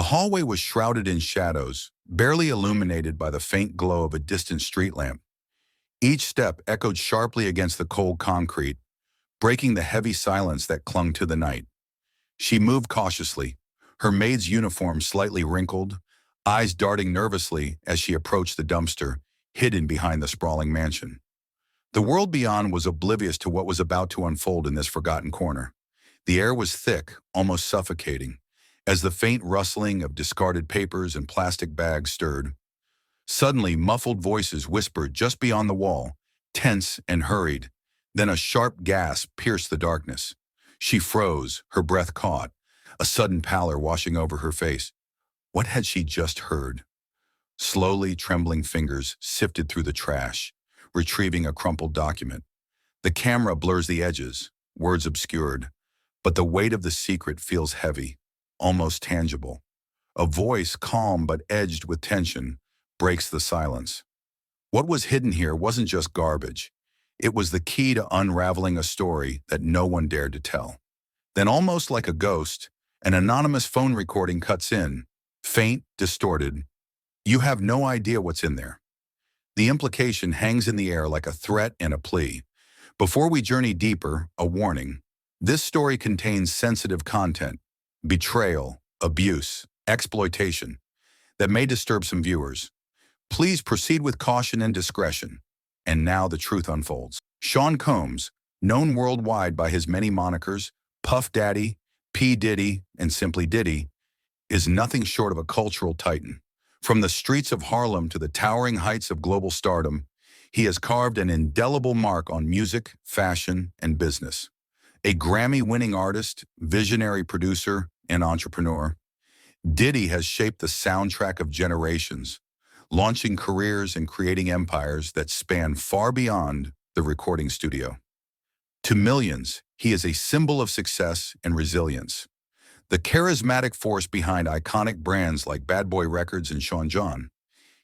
The hallway was shrouded in shadows, barely illuminated by the faint glow of a distant street lamp. Each step echoed sharply against the cold concrete, breaking the heavy silence that clung to the night. She moved cautiously, her maid's uniform slightly wrinkled, eyes darting nervously as she approached the dumpster, hidden behind the sprawling mansion. The world beyond was oblivious to what was about to unfold in this forgotten corner. The air was thick, almost suffocating, as the faint rustling of discarded papers and plastic bags stirred. Suddenly, muffled voices whispered just beyond the wall, tense and hurried. Then a sharp gasp pierced the darkness. She froze, her breath caught, a sudden pallor washing over her face. What had she just heard? Slowly, trembling fingers sifted through the trash, retrieving a crumpled document. The camera blurs the edges, words obscured, but the weight of the secret feels heavy, almost tangible. A voice, calm but edged with tension, breaks the silence. What was hidden here wasn't just garbage. It was the key to unraveling a story that no one dared to tell. Then, almost like a ghost, an anonymous phone recording cuts in, faint, distorted. You have no idea what's in there. The implication hangs in the air like a threat and a plea. Before we journey deeper, a warning. This story contains sensitive content, betrayal, abuse, exploitation, that may disturb some viewers. Please proceed with caution and discretion. And now the truth unfolds. Sean Combs, known worldwide by his many monikers, Puff Daddy, P. Diddy, and simply Diddy, is nothing short of a cultural titan. From the streets of Harlem to the towering heights of global stardom, he has carved an indelible mark on music, fashion, and business. A Grammy-winning artist, visionary producer, and entrepreneur, Diddy has shaped the soundtrack of generations, launching careers and creating empires that span far beyond the recording studio. To millions, he is a symbol of success and resilience, the charismatic force behind iconic brands like Bad Boy Records and Sean John.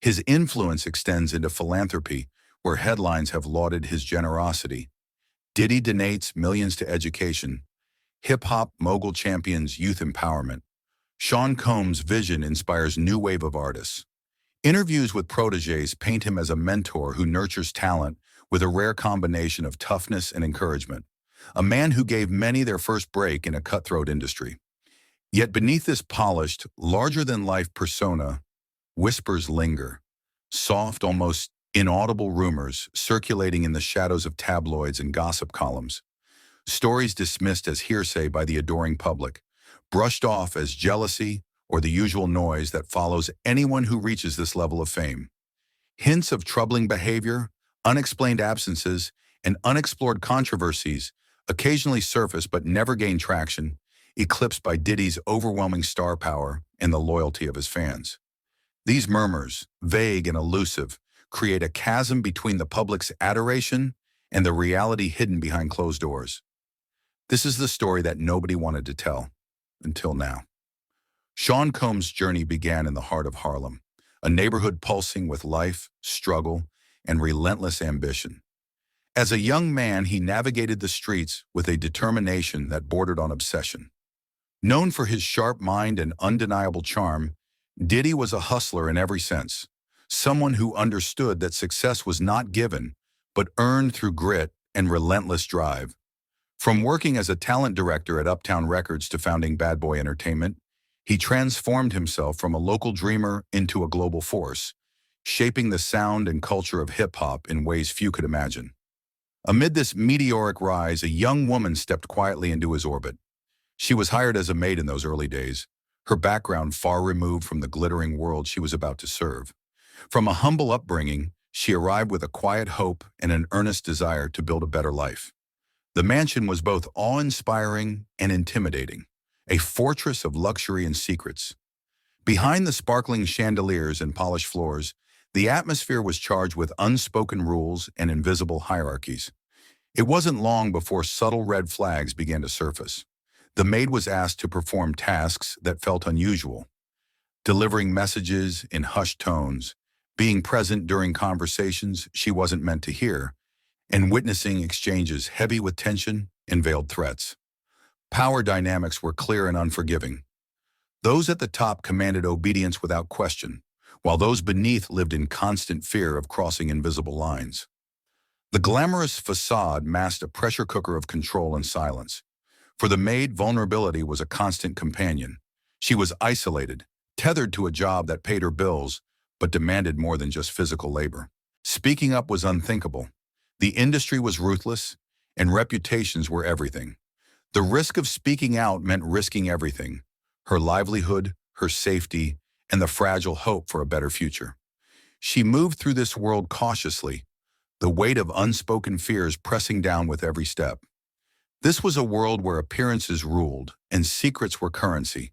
His influence extends into philanthropy, where headlines have lauded his generosity. Diddy donates millions to education. Hip-hop mogul champions youth empowerment. Sean Combs' vision inspires new wave of artists. Interviews with protégés paint him as a mentor who nurtures talent with a rare combination of toughness and encouragement. A man who gave many their first break in a cutthroat industry. Yet beneath this polished, larger-than-life persona, whispers linger. Soft, almost inaudible rumors circulating in the shadows of tabloids and gossip columns. Stories dismissed as hearsay by the adoring public, brushed off as jealousy or the usual noise that follows anyone who reaches this level of fame. Hints of troubling behavior, unexplained absences, and unexplored controversies occasionally surface but never gain traction, eclipsed by Diddy's overwhelming star power and the loyalty of his fans. These murmurs, vague and elusive, create a chasm between the public's adoration and the reality hidden behind closed doors. This is the story that nobody wanted to tell, until now. Sean Combs' journey began in the heart of Harlem, a neighborhood pulsing with life, struggle, and relentless ambition. As a young man, he navigated the streets with a determination that bordered on obsession. Known for his sharp mind and undeniable charm, Diddy was a hustler in every sense, someone who understood that success was not given, but earned through grit and relentless drive. From working as a talent director at Uptown Records to founding Bad Boy Entertainment, he transformed himself from a local dreamer into a global force, shaping the sound and culture of hip-hop in ways few could imagine. Amid this meteoric rise, a young woman stepped quietly into his orbit. She was hired as a maid in those early days, her background far removed from the glittering world she was about to serve. From a humble upbringing, she arrived with a quiet hope and an earnest desire to build a better life. The mansion was both awe-inspiring and intimidating, a fortress of luxury and secrets. Behind the sparkling chandeliers and polished floors, the atmosphere was charged with unspoken rules and invisible hierarchies. It wasn't long before subtle red flags began to surface. The maid was asked to perform tasks that felt unusual, delivering messages in hushed tones, being present during conversations she wasn't meant to hear, and witnessing exchanges heavy with tension and veiled threats. Power dynamics were clear and unforgiving. Those at the top commanded obedience without question, while those beneath lived in constant fear of crossing invisible lines. The glamorous facade masked a pressure cooker of control and silence. For the maid, vulnerability was a constant companion. She was isolated, tethered to a job that paid her bills, but demanded more than just physical labor. Speaking up was unthinkable. The industry was ruthless, and reputations were everything. The risk of speaking out meant risking everything: her livelihood, her safety, and the fragile hope for a better future. She moved through this world cautiously, the weight of unspoken fears pressing down with every step. This was a world where appearances ruled and secrets were currency,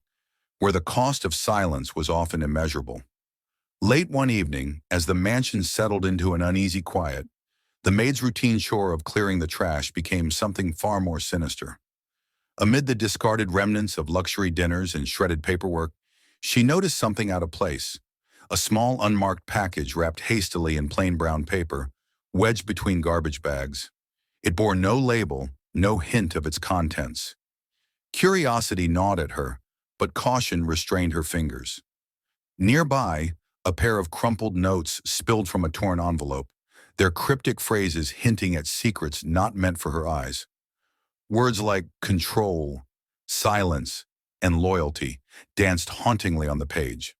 where the cost of silence was often immeasurable. Late one evening, as the mansion settled into an uneasy quiet, the maid's routine chore of clearing the trash became something far more sinister. Amid the discarded remnants of luxury dinners and shredded paperwork, she noticed something out of place: a small unmarked package wrapped hastily in plain brown paper, wedged between garbage bags. It bore no label, no hint of its contents. Curiosity gnawed at her, but caution restrained her fingers. Nearby, a pair of crumpled notes spilled from a torn envelope, their cryptic phrases hinting at secrets not meant for her eyes. Words like control, silence, and loyalty danced hauntingly on the page.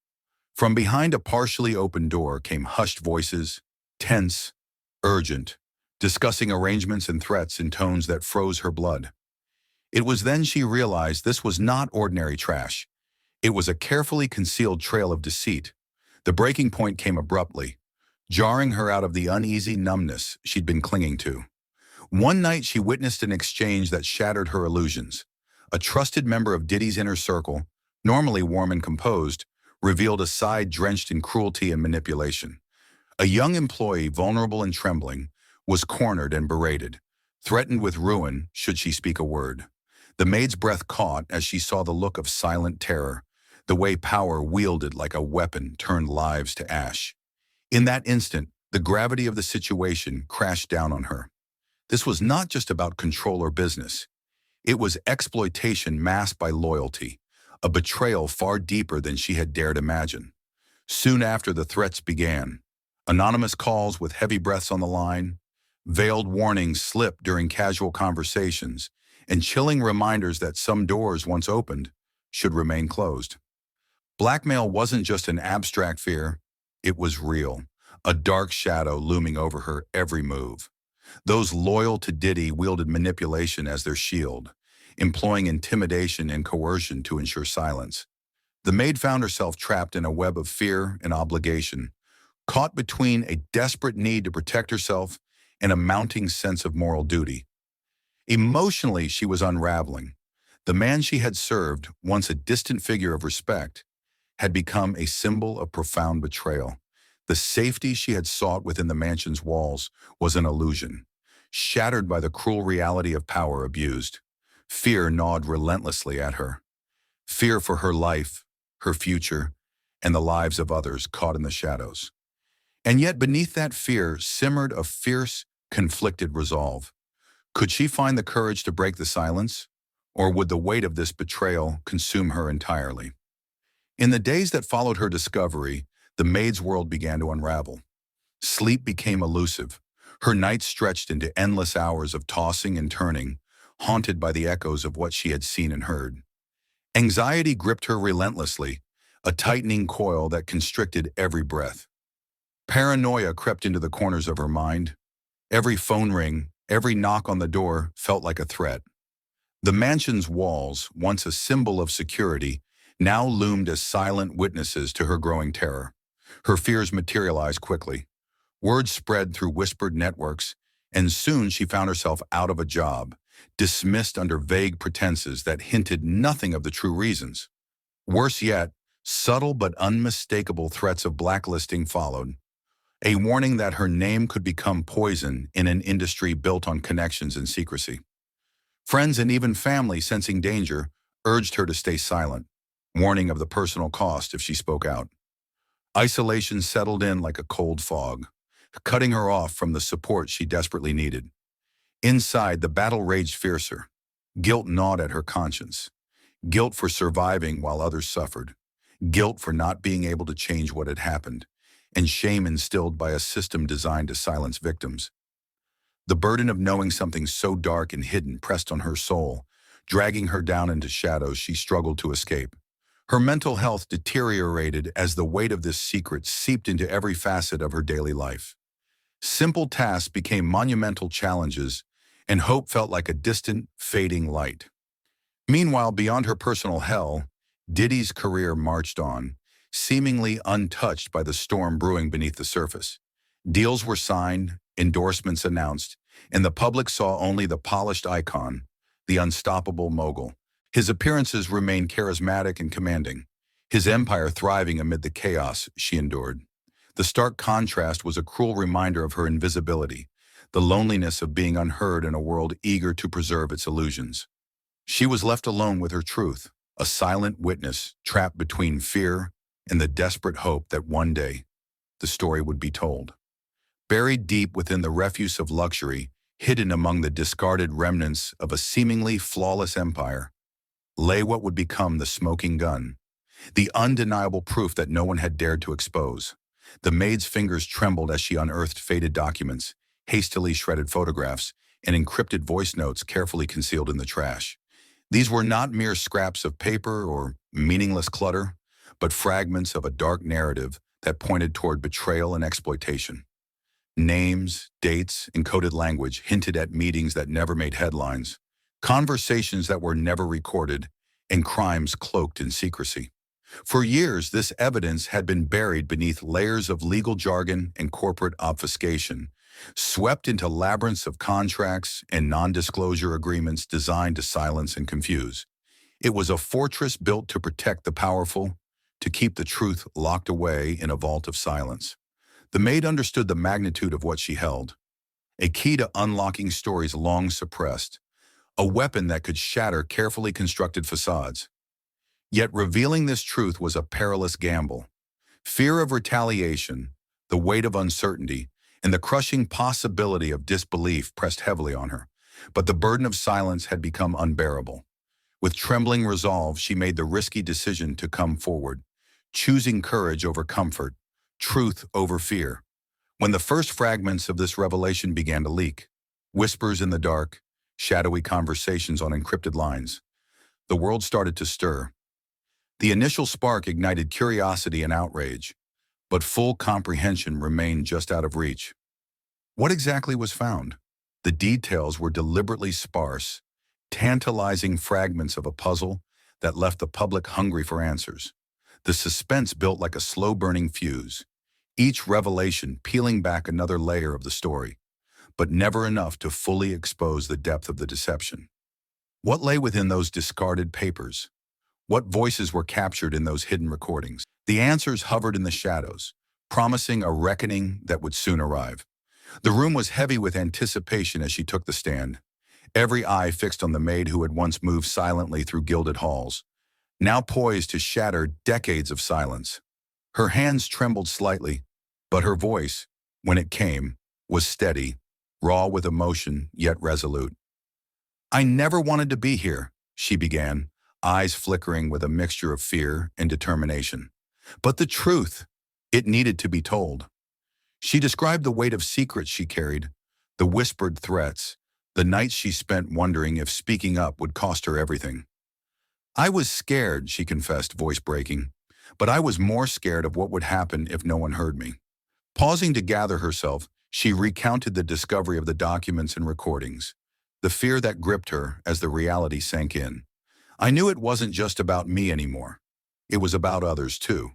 From behind a partially open door came hushed voices, tense, urgent, discussing arrangements and threats in tones that froze her blood. It was then she realized this was not ordinary trash. It was a carefully concealed trail of deceit. The breaking point came abruptly, jarring her out of the uneasy numbness she'd been clinging to. One night she witnessed an exchange that shattered her illusions. A trusted member of Diddy's inner circle, normally warm and composed, revealed a side drenched in cruelty and manipulation. A young employee, vulnerable and trembling, was cornered and berated, threatened with ruin should she speak a word. The maid's breath caught as she saw the look of silent terror, the way power wielded like a weapon turned lives to ash. In that instant, the gravity of the situation crashed down on her. This was not just about control or business. It was exploitation masked by loyalty, a betrayal far deeper than she had dared imagine. Soon after, the threats began. Anonymous calls with heavy breaths on the line, veiled warnings slipped during casual conversations, and chilling reminders that some doors once opened should remain closed. Blackmail wasn't just an abstract fear, it was real, a dark shadow looming over her every move. Those loyal to Diddy wielded manipulation as their shield, employing intimidation and coercion to ensure silence. The maid found herself trapped in a web of fear and obligation, caught between a desperate need to protect herself and a mounting sense of moral duty. Emotionally, she was unraveling. The man she had served, once a distant figure of respect, had become a symbol of profound betrayal. The safety she had sought within the mansion's walls was an illusion, shattered by the cruel reality of power abused. Fear gnawed relentlessly at her. Fear for her life, her future, and the lives of others caught in the shadows. And yet beneath that fear simmered a fierce, conflicted resolve. Could she find the courage to break the silence, or would the weight of this betrayal consume her entirely? In the days that followed her discovery, the maid's world began to unravel. Sleep became elusive. Her nights stretched into endless hours of tossing and turning, haunted by the echoes of what she had seen and heard. Anxiety gripped her relentlessly, a tightening coil that constricted every breath. Paranoia crept into the corners of her mind. Every phone ring, every knock on the door felt like a threat. The mansion's walls, once a symbol of security, now loomed as silent witnesses to her growing terror. Her fears materialized quickly. Word spread through whispered networks, and soon she found herself out of a job, dismissed under vague pretenses that hinted nothing of the true reasons. Worse yet, subtle but unmistakable threats of blacklisting followed, a warning that her name could become poison in an industry built on connections and secrecy. Friends and even family, sensing danger, urged her to stay silent, warning of the personal cost if she spoke out. Isolation settled in like a cold fog, cutting her off from the support she desperately needed. Inside, the battle raged fiercer. Guilt gnawed at her conscience. guilt for surviving while others suffered, guilt for not being able to change what had happened, and shame instilled by a system designed to silence victims. The burden of knowing something so dark and hidden pressed on her soul, dragging her down into shadows she struggled to escape. Her mental health deteriorated as the weight of this secret seeped into every facet of her daily life. Simple tasks became monumental challenges, and hope felt like a distant, fading light. Meanwhile, beyond her personal hell, Diddy's career marched on, seemingly untouched by the storm brewing beneath the surface. Deals were signed, endorsements announced, and the public saw only the polished icon, the unstoppable mogul. His appearances remained charismatic and commanding, his empire thriving amid the chaos she endured. The stark contrast was a cruel reminder of her invisibility, the loneliness of being unheard in a world eager to preserve its illusions. She was left alone with her truth, a silent witness trapped between fear and the desperate hope that one day the story would be told. Buried deep within the refuse of luxury, hidden among the discarded remnants of a seemingly flawless empire, lay what would become the smoking gun, the undeniable proof that no one had dared to expose. The maid's fingers trembled as she unearthed faded documents, hastily shredded photographs, and encrypted voice notes carefully concealed in the trash. These were not mere scraps of paper or meaningless clutter, but fragments of a dark narrative that pointed toward betrayal and exploitation. Names, dates, encoded language hinted at meetings that never made headlines, conversations that were never recorded, and crimes cloaked in secrecy. For years, this evidence had been buried beneath layers of legal jargon and corporate obfuscation, swept into labyrinths of contracts and non-disclosure agreements designed to silence and confuse. It was a fortress built to protect the powerful, to keep the truth locked away in a vault of silence. The maid understood the magnitude of what she held, a key to unlocking stories long suppressed, a weapon that could shatter carefully constructed facades. Yet revealing this truth was a perilous gamble. Fear of retaliation, the weight of uncertainty, and the crushing possibility of disbelief pressed heavily on her. But the burden of silence had become unbearable. With trembling resolve, she made the risky decision to come forward, choosing courage over comfort, truth over fear. When the first fragments of this revelation began to leak, whispers in the dark, shadowy conversations on encrypted lines, the world started to stir. The initial spark ignited curiosity and outrage, but full comprehension remained just out of reach. What exactly was found? The details were deliberately sparse, tantalizing fragments of a puzzle that left the public hungry for answers. The suspense built like a slow-burning fuse, each revelation peeling back another layer of the story, but never enough to fully expose the depth of the deception. What lay within those discarded papers? What voices were captured in those hidden recordings? The answers hovered in the shadows, promising a reckoning that would soon arrive. The room was heavy with anticipation as she took the stand, every eye fixed on the maid who had once moved silently through gilded halls, now poised to shatter decades of silence. Her hands trembled slightly, but her voice, when it came, was steady, raw with emotion, yet resolute. "I never wanted to be here," she began, eyes flickering with a mixture of fear and determination. But the truth, it needed to be told. She described the weight of secrets she carried, the whispered threats, the nights she spent wondering if speaking up would cost her everything. "I was scared," she confessed, voice breaking, "but I was more scared of what would happen if no one heard me." Pausing to gather herself, she recounted the discovery of the documents and recordings, the fear that gripped her as the reality sank in. "I knew it wasn't just about me anymore. It was about others too,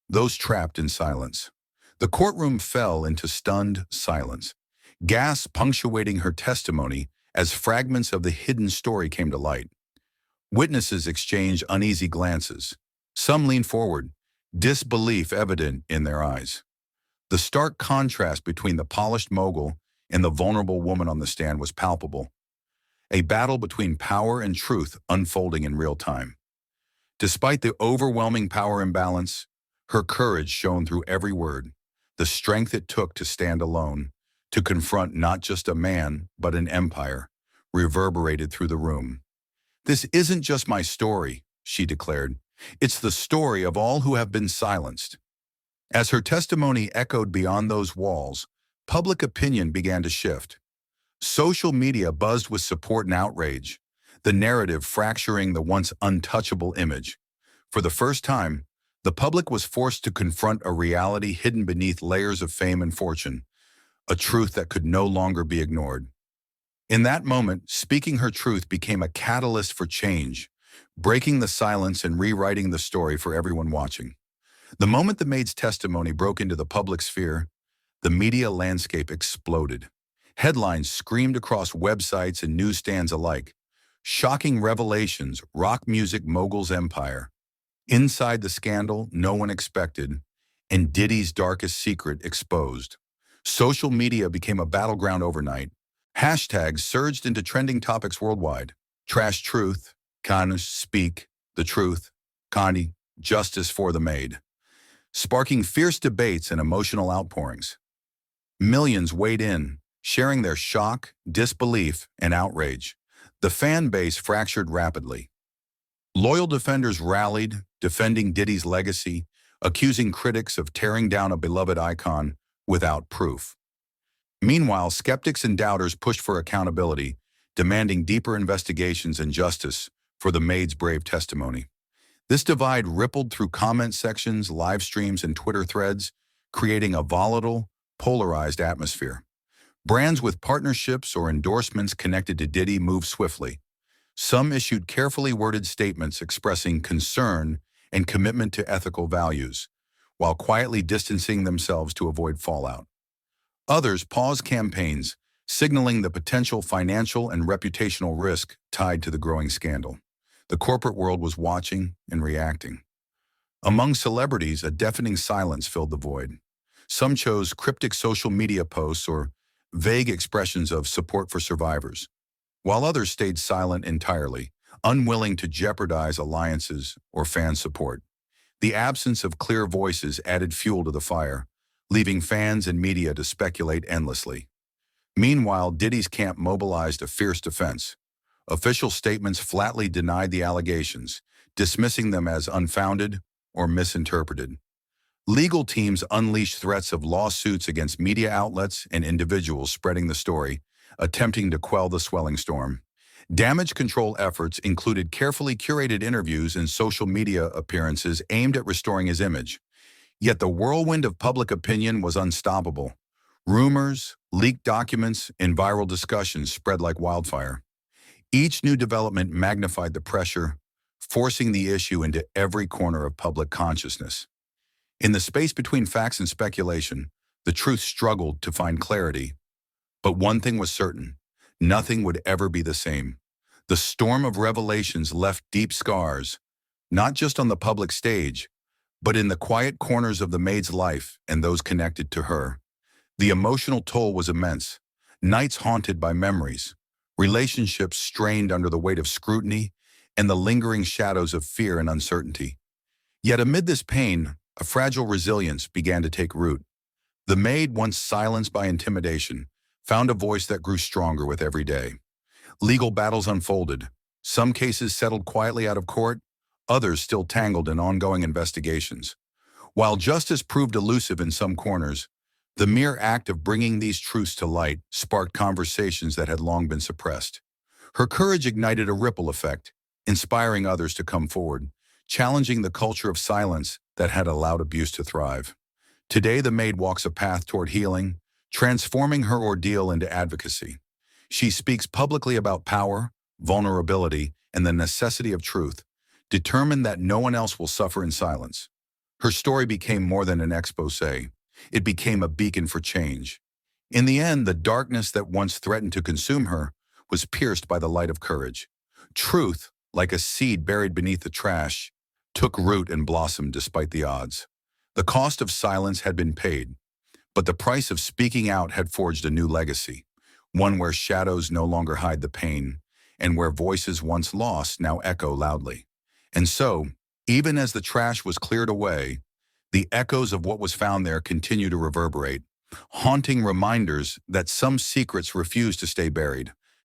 those trapped in silence." The courtroom fell into stunned silence, gasps punctuating her testimony as fragments of the hidden story came to light. Witnesses exchanged uneasy glances. Some leaned forward, disbelief evident in their eyes. The stark contrast between the polished mogul and the vulnerable woman on the stand was palpable, a battle between power and truth unfolding in real time. Despite the overwhelming power imbalance, her courage shone through every word, the strength it took to stand alone, to confront not just a man, but an empire, reverberated through the room. "This isn't just my story," she declared. "It's the story of all who have been silenced." As her testimony echoed beyond those walls, public opinion began to shift. Social media buzzed with support and outrage, the narrative fracturing the once untouchable image. For the first time, the public was forced to confront a reality hidden beneath layers of fame and fortune, a truth that could no longer be ignored. In that moment, speaking her truth became a catalyst for change, breaking the silence and rewriting the story for everyone watching. The moment the maid's testimony broke into the public sphere, the media landscape exploded. Headlines screamed across websites and newsstands alike. Shocking revelations, rock music mogul's empire. Inside the scandal no one expected, and Diddy's darkest secret exposed. Social media became a battleground overnight. Hashtags surged into trending topics worldwide. Trash truth, kindness, speak, the truth, Condi, justice for the maid. Sparking fierce debates and emotional outpourings. Millions weighed in, sharing their shock, disbelief, and outrage. The fan base fractured rapidly. Loyal defenders rallied, defending Diddy's legacy, accusing critics of tearing down a beloved icon without proof. Meanwhile, skeptics and doubters pushed for accountability, demanding deeper investigations and justice for the maid's brave testimony. This divide rippled through comment sections, live streams, and Twitter threads, creating a volatile, polarized atmosphere. Brands with partnerships or endorsements connected to Diddy moved swiftly. Some issued carefully worded statements expressing concern and commitment to ethical values, while quietly distancing themselves to avoid fallout. Others paused campaigns, signaling the potential financial and reputational risk tied to the growing scandal. The corporate world was watching and reacting. Among celebrities, a deafening silence filled the void. Some chose cryptic social media posts or vague expressions of support for survivors, while others stayed silent entirely, unwilling to jeopardize alliances or fan support. The absence of clear voices added fuel to the fire, leaving fans and media to speculate endlessly. Meanwhile, Diddy's camp mobilized a fierce defense. Official statements flatly denied the allegations, dismissing them as unfounded or misinterpreted. Legal teams unleashed threats of lawsuits against media outlets and individuals spreading the story, attempting to quell the swelling storm. Damage control efforts included carefully curated interviews and social media appearances aimed at restoring his image. Yet the whirlwind of public opinion was unstoppable. Rumors, leaked documents, and viral discussions spread like wildfire. Each new development magnified the pressure, forcing the issue into every corner of public consciousness. In the space between facts and speculation, the truth struggled to find clarity. But one thing was certain: nothing would ever be the same. The storm of revelations left deep scars, not just on the public stage, but in the quiet corners of the maid's life and those connected to her. The emotional toll was immense, nights haunted by memories, relationships strained under the weight of scrutiny, and the lingering shadows of fear and uncertainty. Yet amid this pain, a fragile resilience began to take root. The maid, once silenced by intimidation, found a voice that grew stronger with every day. Legal battles unfolded. Some cases settled quietly out of court, others still tangled in ongoing investigations. While justice proved elusive in some corners, the mere act of bringing these truths to light sparked conversations that had long been suppressed. Her courage ignited a ripple effect, inspiring others to come forward, challenging the culture of silence that had allowed abuse to thrive. Today, the maid walks a path toward healing, transforming her ordeal into advocacy. She speaks publicly about power, vulnerability, and the necessity of truth, determined that no one else will suffer in silence. Her story became more than an exposé. It became a beacon for change. In the end, the darkness that once threatened to consume her was pierced by the light of courage. Truth, like a seed buried beneath the trash, took root and blossomed despite the odds. The cost of silence had been paid, but the price of speaking out had forged a new legacy, one where shadows no longer hide the pain, and where voices once lost now echo loudly. And so, even as the trash was cleared away, the echoes of what was found there continue to reverberate, haunting reminders that some secrets refuse to stay buried.